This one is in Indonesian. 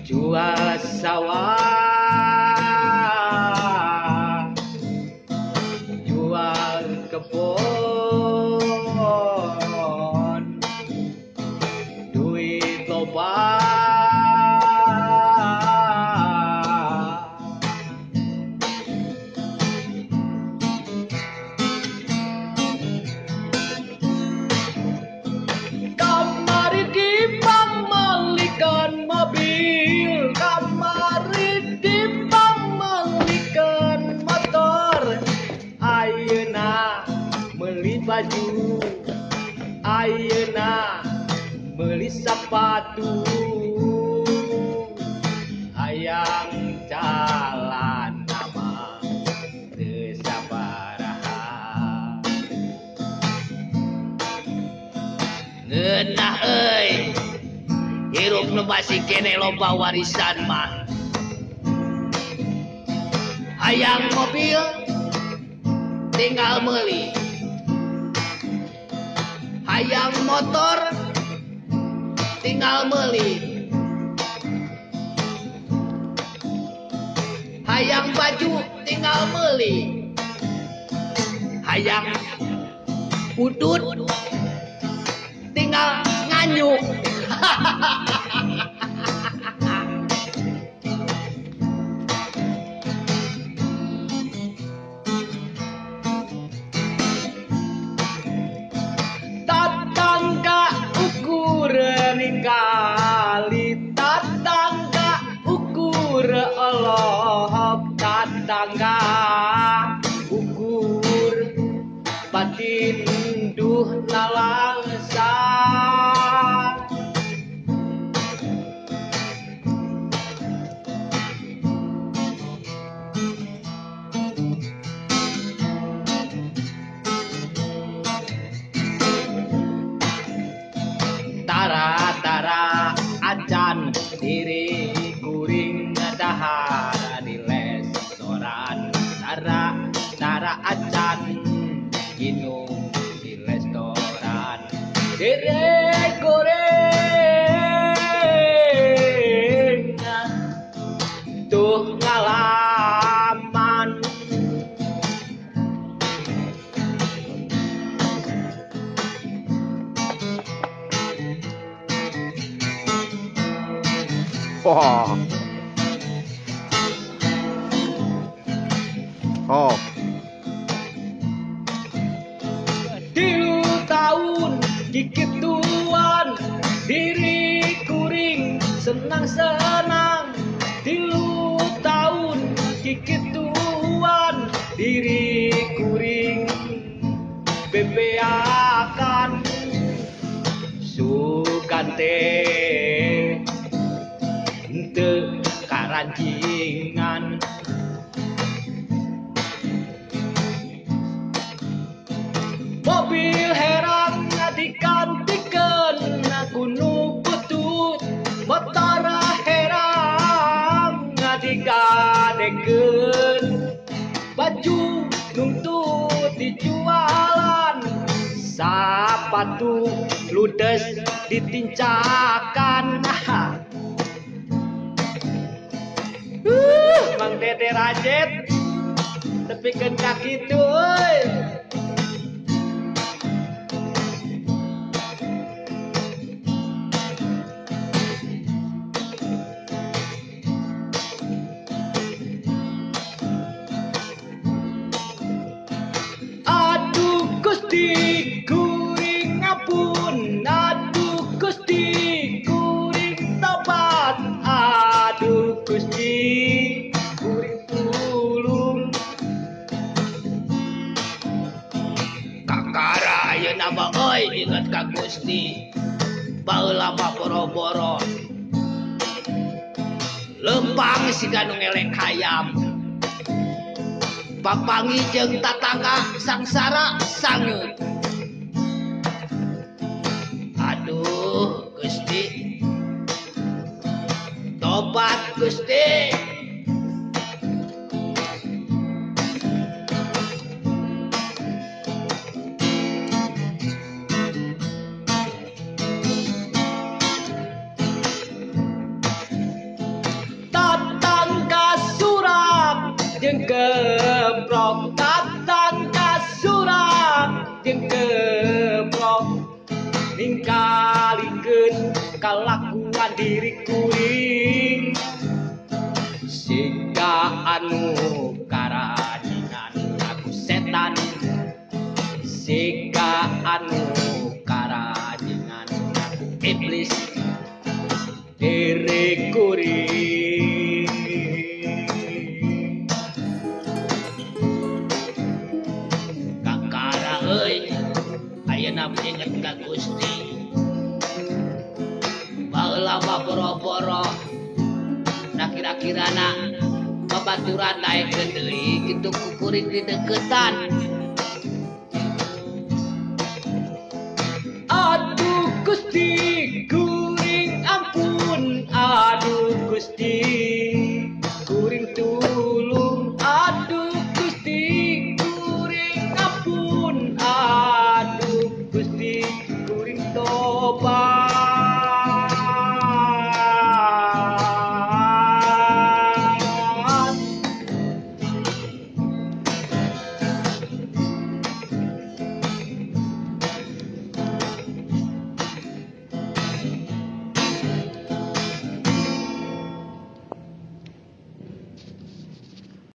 jual sawah, jual kebun, duit loba. Baju ayeuna beli sepatu, hayang jalan nama teu sabaraha. Ngeunah euy, hirup nu masih kene loba warisan mah. Hayang mobil tinggal meuli, hayang motor tinggal meuli, hayang baju tinggal meuli, hayang udut tinggal nganyuk. Kali tatangga ukur Allah, tatangga ukur batin duh lalangsa. Tara-tara acan diri kuring dahar di restoran. Tara-tara acan minum di restoran. Diri kuring tuh ngalaman. Wah. Oh. 3 tahun kikituan diri kuring senang-senang. 3 tahun kikituan diri kuring bebeakan sugante teu karancingan. Mobil herang dikantikeun kuno putut, motor herang digadekeun, baju nuntut dijualan, sapatu ludes ditincakan. Mang Dede Rajet tepikeun kaki euy. Aduh Gusti kuring ngapun, aduh Gusti kuring tobat, aduh Gusti kuring tulung. Kakara ayeuna mah euy inget ka Gusti, baheula mah boro-boro lempang siga nu ngelek hayam, papangi jeung tatangga sangsara sangeut. Aduh Gusti, tobat Gusti. kalakuan diriku sehingga anu karajingan aku setan sehingga anu karajingan aku iblis diriku kakara euy ayeuna inget ka Gusti baheula mah boro-boro nah kira-kirana babaturan daekeun deui kitu kukuring di deukeutan